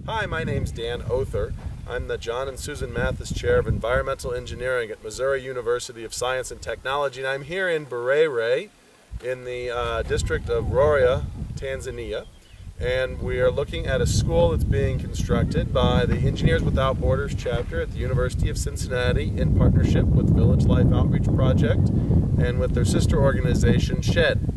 Hi, my name's Dan Oerther. I'm the John and Susan Mathis Chair of Environmental Engineering at Missouri University of Science and Technology, and I'm here in Burere in the district of Burere, Tanzania, and we are looking at a school that's being constructed by the Engineers Without Borders chapter at the University of Cincinnati in partnership with Village Life Outreach Project and with their sister organization, SHED.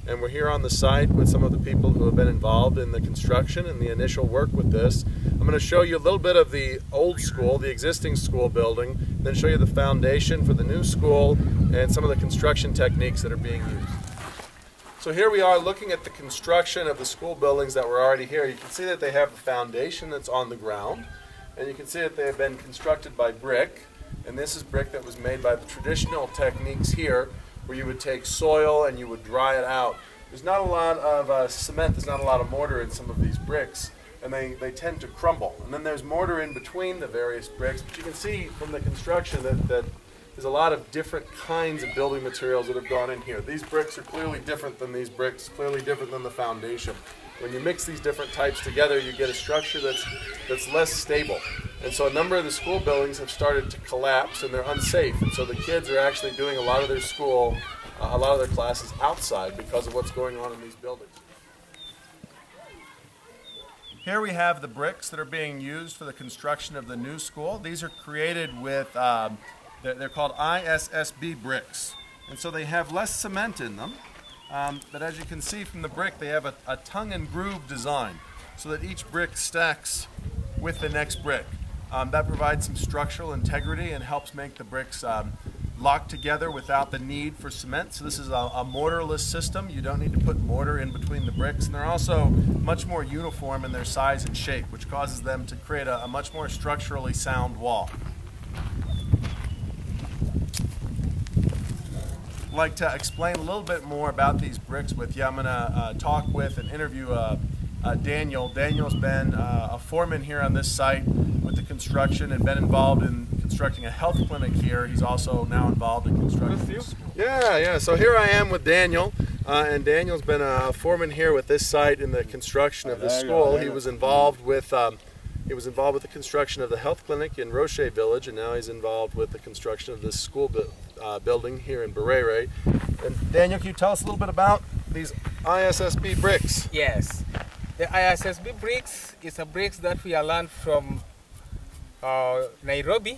And we're here on the site with some of the people who have been involved in the construction and the initial work with this. I'm going to show you a little bit of the old school, the existing school building, then show you the foundation for the new school and some of the construction techniques that are being used. So here we are looking at the construction of the school buildings that were already here. You can see that they have a foundation that's on the ground, and you can see that they have been constructed by brick, and this is brick that was made by the traditional techniques here, where you would take soil and you would dry it out. There's not a lot of cement, there's not a lot of mortar in some of these bricks, and they tend to crumble. And then there's mortar in between the various bricks, but you can see from the construction that there's a lot of different kinds of building materials that have gone in here. These bricks are clearly different than these bricks, clearly different than the foundation. When you mix these different types together, you get a structure that's less stable. And so a number of the school buildings have started to collapse and they're unsafe. And so the kids are actually doing a lot of their school, a lot of their classes outside because of what's going on in these buildings. Here we have the bricks that are being used for the construction of the new school. These are created with, they're called ISSB bricks. And so they have less cement in them. But as you can see from the brick, they have a tongue and groove design so that each brick stacks with the next brick. That provides some structural integrity and helps make the bricks lock together without the need for cement. So this is a mortarless system. You don't need to put mortar in between the bricks, and they're also much more uniform in their size and shape, which causes them to create a much more structurally sound wall. I'd like to explain a little bit more about these bricks with you. I'm going to talk with and interview Daniel. Daniel's been a foreman here on this site with the construction and been involved in constructing a health clinic here. He's also now involved in constructing this school. Yeah. So here I am with Daniel, and Daniel's been a foreman here with this site in the construction of the school. He was involved with the construction of the health clinic in Roche Village, and now he's involved with the construction of this school building here in Burere. And Daniel, can you tell us a little bit about these ISSB bricks? Yes. The ISSB bricks is a bricks that we learned from Nairobi,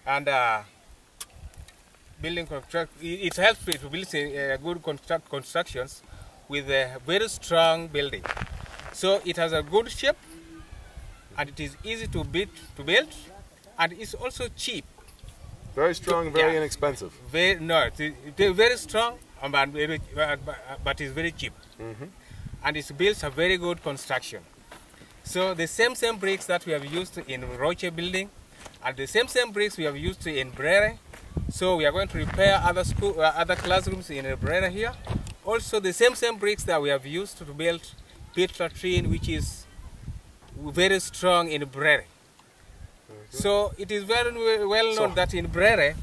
and building construct. It helps to build good constructions with a very strong building. So it has a good shape, and it is easy to build, and it's also cheap. Very strong, very inexpensive. It's very strong, but it's very cheap. Mm-hmm. And it builds a very good construction. So the same bricks that we have used in Roche building, and the same bricks we have used in Burere. So we are going to repair other classrooms in Burere here. Also the same bricks that we have used to build pit latrine, which is very strong in Burere. So it is very well known that in Burere,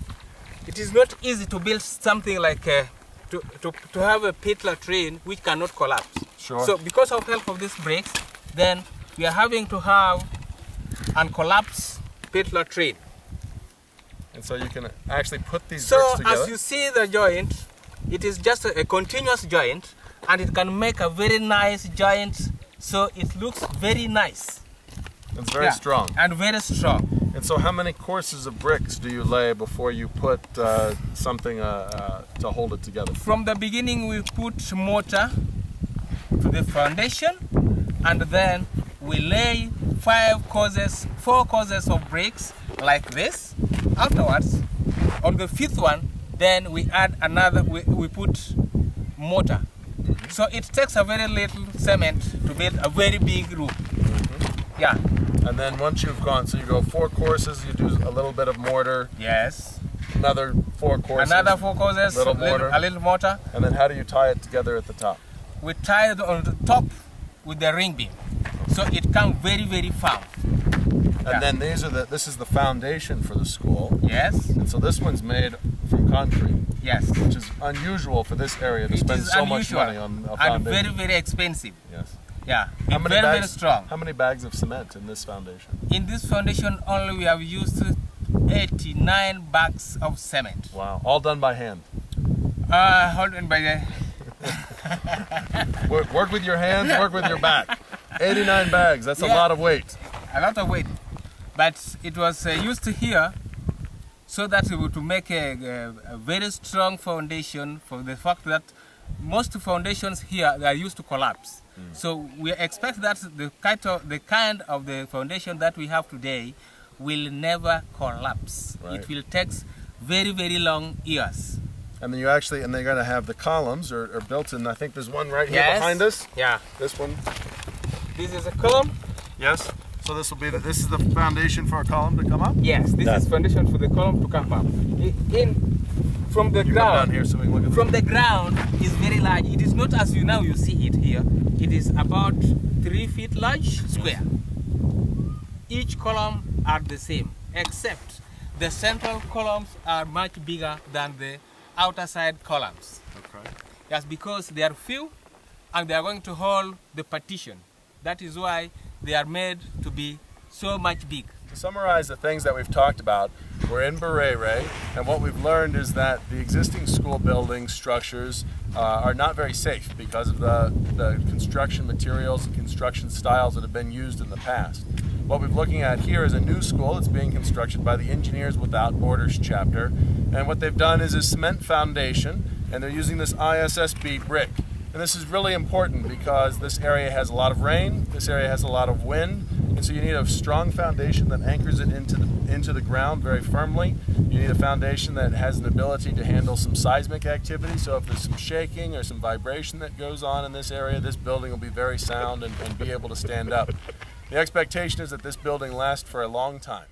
it is not easy to build something like to have a pit latrine which cannot collapse. Sure. So because of help of these bricks, then we are having to have uncollapsed pit latrine. And so you can actually put these bricks together. So as you see the joint, it is just a continuous joint, and it can make a very nice joint, so it looks very nice. It's very strong. And very strong. And so how many courses of bricks do you lay before you put something to hold it together? From the beginning we put mortar to the foundation, and then we lay 4 courses of bricks like this. Afterwards, on the 5th one, then we add another, we put mortar. Mm-hmm. So it takes a very little cement to build a very big roof. Mm-hmm. Yeah. And then once you've gone, so you go 4 courses, you do a little bit of mortar. Yes. Another 4 courses. Another 4 courses, a little mortar. And then how do you tie it together at the top? We tie it on the top with the ring beam, so it comes very, very firm. And then this is the foundation for the school. Yes. And so this one's made from concrete. Yes. Which is unusual for this area to spend so much money on a foundation. And very, very expensive. Yes. Yeah, very strong. How many bags of cement in this foundation? In this foundation only we have used 89 bags of cement. Wow, all done by hand? Hold on by the... work with your hands, work with your back. 89 bags, that's a lot of weight. A lot of weight. But it was used here so that to make a very strong foundation, for the fact that most foundations here they are used to collapse. So we expect that the kind of the foundation that we have today will never collapse. Right. It will take very long years. And then they're going to have the columns are built in. I think there's one right here behind us. Yeah. This one. This is a column. Yes. So this is the foundation for a column to come up. Yes. This is foundation for the column to come up. From the ground. Down here so we can look at from the ground is very large. It is not as you see it here. It is about 3 feet large square. Each column are the same, except the central columns are much bigger than the outer side columns. Okay. That's because they are few and they are going to hold the partition. That is why they are made to be so much big. To summarize the things that we've talked about, we're in Burere, and what we've learned is that the existing school building structures are not very safe because of the construction materials and construction styles that have been used in the past. What we're looking at here is a new school that's being constructed by the Engineers Without Borders chapter, and what they've done is a cement foundation, and they're using this ISSB brick. And this is really important because this area has a lot of rain, this area has a lot of wind, and so you need a strong foundation that anchors it into the ground very firmly. You need a foundation that has an ability to handle some seismic activity, so if there's some shaking or some vibration that goes on in this area, this building will be very sound and be able to stand up. The expectation is that this building lasts for a long time.